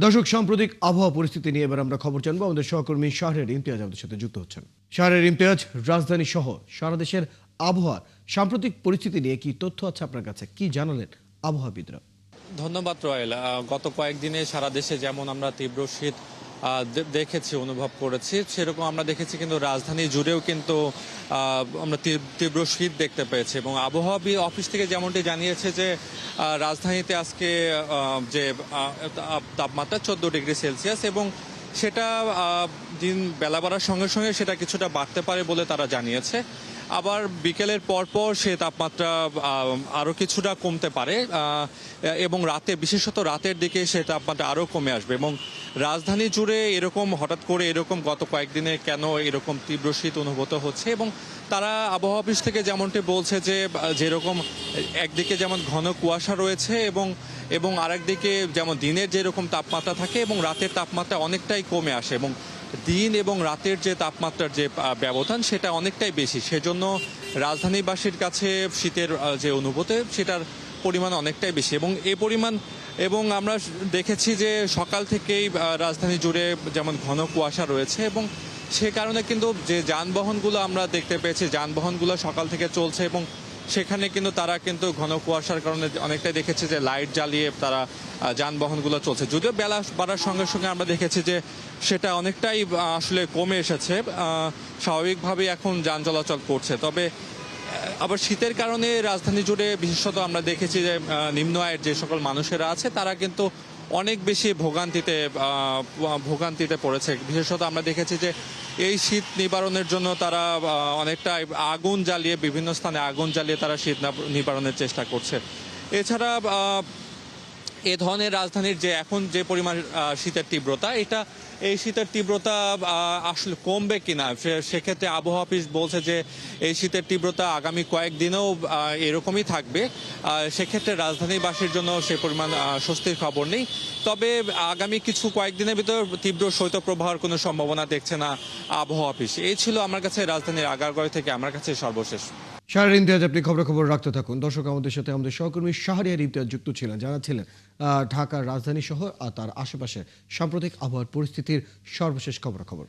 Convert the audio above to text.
দর্শক, সাম্প্রতিক আবহাওয়া পরিস্থিতি নিয়ে এবার আমরা খবর জানবো। আমাদের সহকর্মী শাহরিয়ার ইমতিয়াজ আমাদের সাথে যুক্ত হচ্ছেন। শাহরিয়ার ইমতিয়াজ, রাজধানী সহ সারা দেশের আবহাওয়ার সাম্প্রতিক পরিস্থিতি নিয়ে কি তথ্য আছে আপনার কাছে? কি জানালেন আবহাওয়াবিদরা? ধন্যবাদ রয়েল। গত কয়েকদিনে সারা দেশে যেমন আমরা তীব্র শীত দেখেছি, অনুভব করেছি, সেরকম আমরা দেখেছি কিন্তু রাজধানী জুড়েও কিন্তু আমরা তীব্র শীত দেখতে পেয়েছি। এবং আবহাওয়া অফিস থেকে যেমনটি জানিয়েছে যে রাজধানীতে আজকে যে তাপমাত্রা 14 ডিগ্রি সেলসিয়াস, এবং সেটা দিন বেলা বাড়ার সঙ্গে সঙ্গে সেটা কিছুটা বাড়তে পারে বলে তারা জানিয়েছে। আবার বিকেলের পরপর সে তাপমাত্রা আরও কিছুটা কমতে পারে, এবং রাতে, বিশেষত রাতের দিকে সে তাপমাত্রা আরও কমে আসবে। এবং রাজধানী জুড়ে এরকম হঠাৎ করে এরকম গত কয়েকদিনে কেন এরকম তীব্র শীত অনুভূত হচ্ছে, এবং তারা আবহাওয়া অফিস থেকে যেমনটি বলছে যে যেরকম একদিকে যেমন ঘন কুয়াশা রয়েছে এবং আরেকদিকে যেমন দিনের যেরকম তাপমাত্রা থাকে এবং রাতের তাপমাত্রা অনেকটাই কমে আসে, এবং দিন এবং রাতের যে তাপমাত্রার যে ব্যবধান সেটা অনেকটাই বেশি। সেজন্য রাজধানীবাসীর কাছে শীতের যে অনুভূতি সেটার পরিমাণ অনেকটাই বেশি, এবং এই পরিমাণ, এবং আমরা দেখেছি যে সকাল থেকেই রাজধানী জুড়ে যেমন ঘন কুয়াশা রয়েছে, এবং সে কারণে কিন্তু যে যানবাহনগুলো আমরা দেখতে পেয়েছি, যানবাহনগুলো সকাল থেকে চলছে, এবং সেখানে কিন্তু তারা কিন্তু ঘন কুয়াশার কারণে অনেকটাই দেখেছে যে লাইট জ্বালিয়ে তারা যানবাহনগুলো চলছে। যদিও বেলা বাড়ার সঙ্গে সঙ্গে আমরা দেখেছি যে সেটা অনেকটাই আসলে কমে এসেছে, স্বাভাবিকভাবেই এখন যান চলাচল করছে। তবে আবার শীতের কারণে রাজধানী জুড়ে বিশেষত আমরা দেখেছি যে নিম্ন আয়ের যে সকল মানুষেরা আছে তারা কিন্তু অনেক বেশি ভোগান্তিতে পড়েছে। বিশেষত আমরা দেখেছি যে এই শীত নিবারণের জন্য তারা অনেকটা আগুন জ্বালিয়ে, বিভিন্ন স্থানে আগুন জ্বালিয়ে তারা শীত নিবারণের চেষ্টা করছে। এছাড়া এ ধরনের রাজধানীর যে এখন যে পরিমাণ শীতের তীব্রতা, এই শীতের তীব্রতা আসলে কমবে কিনা, সেক্ষেত্রে আবহাওয়া অফিস বলছে যে এই শীতের তীব্রতা আগামী কয়েকদিনেও এরকমই থাকবে। সেক্ষেত্রে রাজধানীবাসীর জন্য সে পরিমাণ স্বস্তির খবর নেই। তবে আগামী কয়েকদিনের ভিতর তীব্র শৈত্যপ্রবাহের কোনো সম্ভাবনা দেখছে না আবহাওয়া অফিস। এই ছিল আমার কাছে রাজধানীর আগারগাঁও থেকে আমার কাছে সর্বশেষ। শাহরিয়ার ইমতিয়াজ, আপনি খবর রাখতে থাকুন। দর্শক, আমাদের সাথে আমাদের সহকর্মী শাহরিয়ার ইমতিয়াজ যুক্ত ছিলেন, জানাচ্ছিলেন ঢাকার রাজধানী সহ তার আশেপাশে সাম্প্রতিক আবহাওয়ার পরিস্থিতির সর্বশেষ খবর।